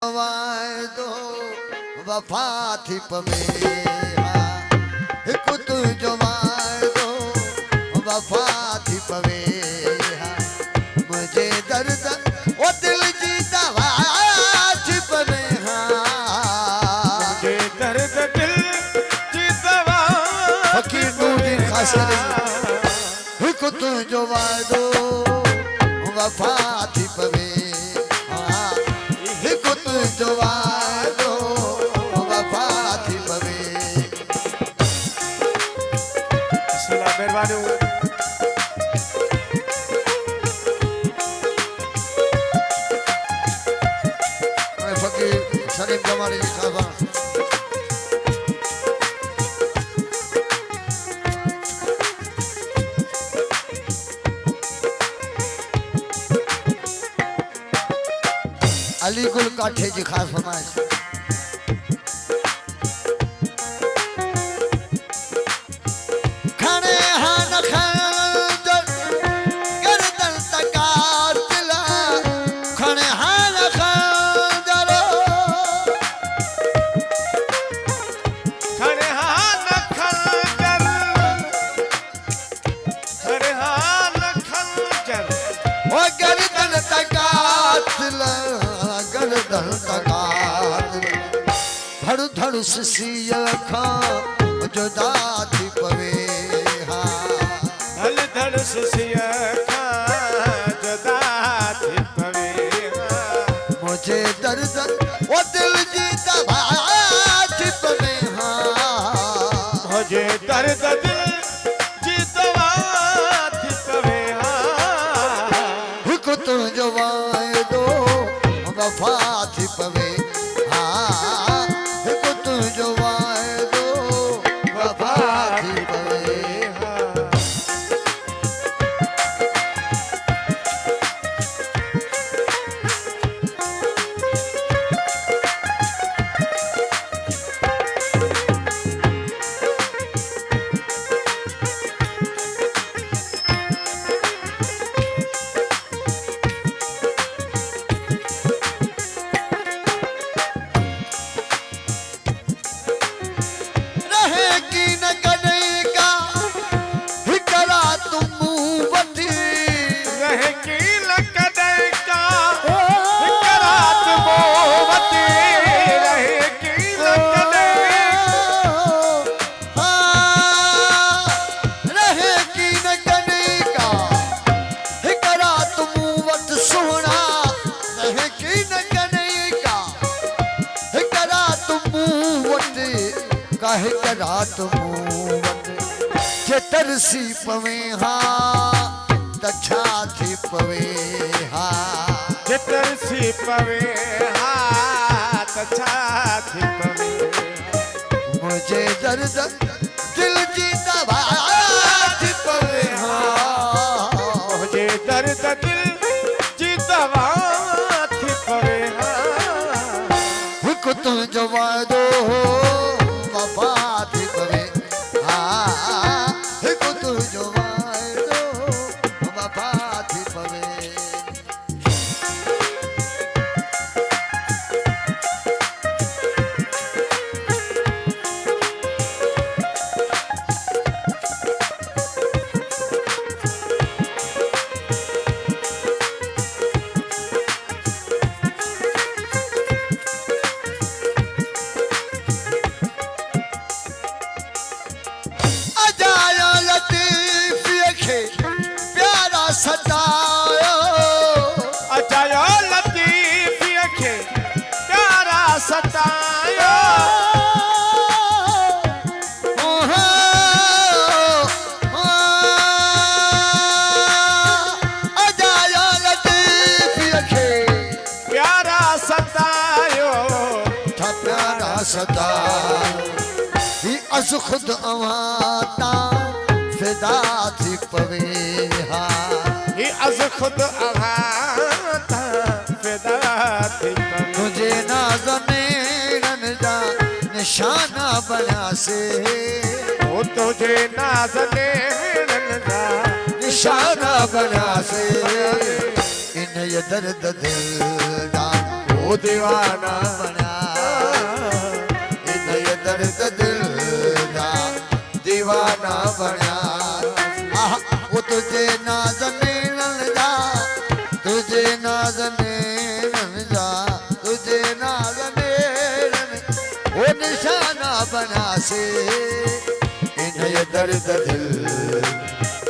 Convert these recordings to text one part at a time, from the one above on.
वादो वफा थी पवे हिकु तुंहिंजो वादो वफा थी पवे मुझे दर्द ओ दिल जी दवा थी पवे मुझे दर्द दिल जी दवा फकीर नूरदीन खासरी हिकु तुंहिंजो वादो वफा थी पवे जो वादो वफा थी पवे सलाम मेहरबानी फकीर सलीम जमाली जी साहब अली गुल काठे जी खास फरमाइश खणे हान खंजर गर्दन तकातिला खणे हान खंजर खड़े हाथ खंजर खड़े हाथ खंजर ओ गर्दन तकातिला गर्दन तकातिला धड़ धड़ सिसिया खा जुदा थी पवे धड़ धड़ सुसिया खा जुदा थी पवे मुझे दर्द ओ दिल जी दवा थी पवे मुझे दर्द दिल जी दवा थी पवे हिकु तुंहिंजो वाइदो वफा थी पवे हिकु तुंहिंजो वाइदो वफा थी पवे रहेगी न कनेका हिकरा तुम वठी रहेगी लकदे का करात मोवती रहेगी लकदे रहेगी न कनेका हिकरा तुम वठ सोना रहेगी न कनेका हिकरा तुम वठ काहे करा तुम वठ जे तरसी पवे तछा थी पवे जितर सी पवे हाथ छाती पवे मुझे दर्द दिल जी दवा थी पवे मुझे दर्द दिल जी दवा थी पवे हिकु तुंहिंजो वाइदो वफा थी पवे हिकु तुंहिंजो वाइदो वफा थी पवे अजायो लतीफ़ खे प्यारा सतायो अजायो लतीफ़ खे प्यारा सतायो अजायो लतीफ़ खे प्यारा सतायो था प्यारा सतायो ही अज खुद अवाता फिदा थी पवे ही अज खुद अघाता फिदा थी पवे तुझे नाज़नीरन जा निशाना बना से वो तुझे नाज़ने रंगा निशाना बना से इन ये दर्द दिल दा ओ वो दीवाना बना इन्हें दर्द दिल दा दीवाना बना वो तुझे नाज़ने नंदा तुझे नाज़ने नंदा तुझे नाज़ने वो निशाना बना से इन्हें दर्द दिल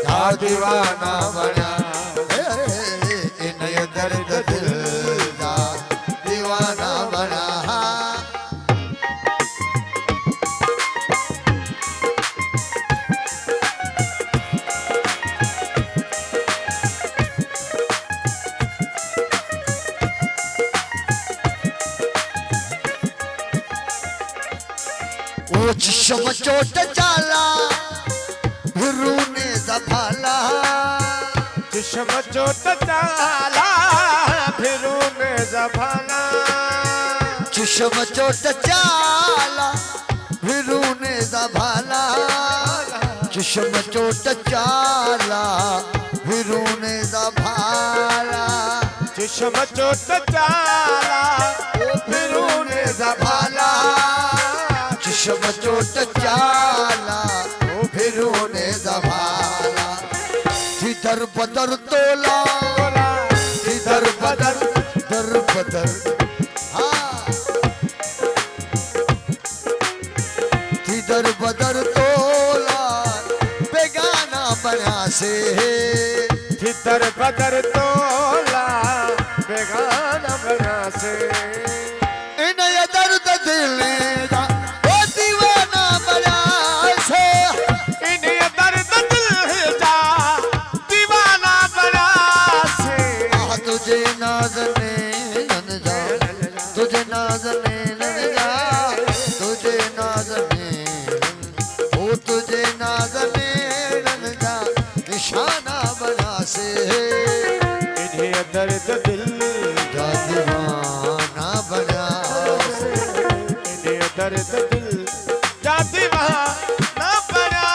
दा दीवाना बना इन्हें दर्द दिल दा दीवाना बना वो चश्म चोट चाला रूने दफाला चश्म चोट चाला फिरू में जफाना चश्म चोट चाला रूने दफाला चश्म चोट चाला रूने दफाला चश्म चोट चाला फिरू में जफाना चश्म चोट चाला फिरूने दफाला दर बदर तोला दर बदर दर बदर हाँ दर बदर तोला बेगाना बना से दर बदर तोला बेगाना बना से इन्हें दर्द दिल दा वो दीवाना बना से इन्हें दर्द दिल जा दीवाना बना से तुझे नाज़ने नंदा तुझे नाज़ने नंदा तुझे नाज़ने वो तुझे नाज़ने नंदा निशाना बना से इन्हें दर्द दिल दा दीवाना बना से इन्हें दर्द दिल जा दीवाना बना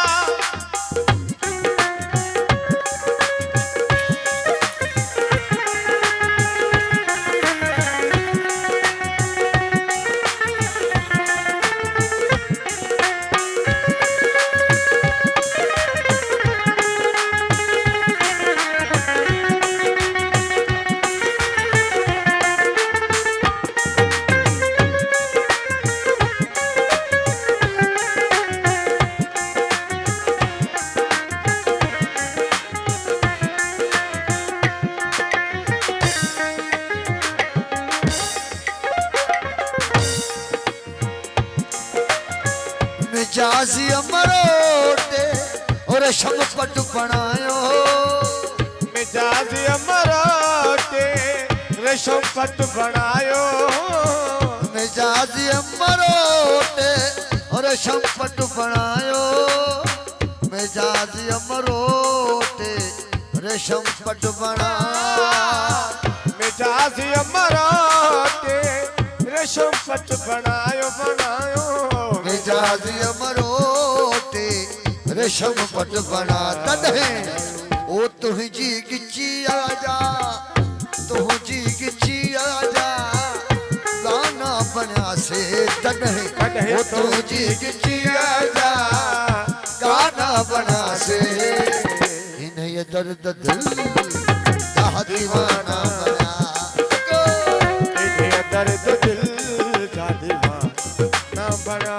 मिजाजी अमरोटे और शम पट बनायो मिजाज अमरोटे रेशम पट बनायो मिजाजी अमरोटे और शम पट बनायो मिजाजी अमरोटे रेशम पट बना मिजाज अमरोटे रेशम पट बनायो बनायो मिजाजी अमरोटे रेशम पट बना तदे ओ तुझी गिची आजा तुझी गिची आजा गाना बना से तदे ओ तुझी गिची आजा गाना बना से इन्हें ये दर्द दिल दा दीवाना बना इन्हें दर्द दिल जा दीवाना बना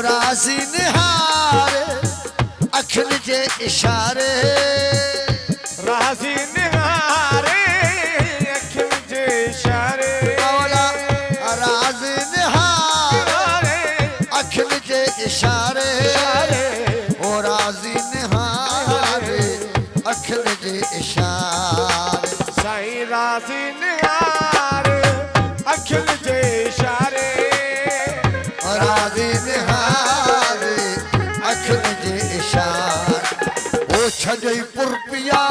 राज़ी निहारे अखिन जे इशारे राज़ी निहारे अखिन जे इशारे इशारे ओ राज़ी निहारे अखियुनि जे इशारे साईं राज़ी निहारे अखियुनि जे इशारे राज़ी निहारे अखियुनि जे इशारे ओ छॾई पुरपिया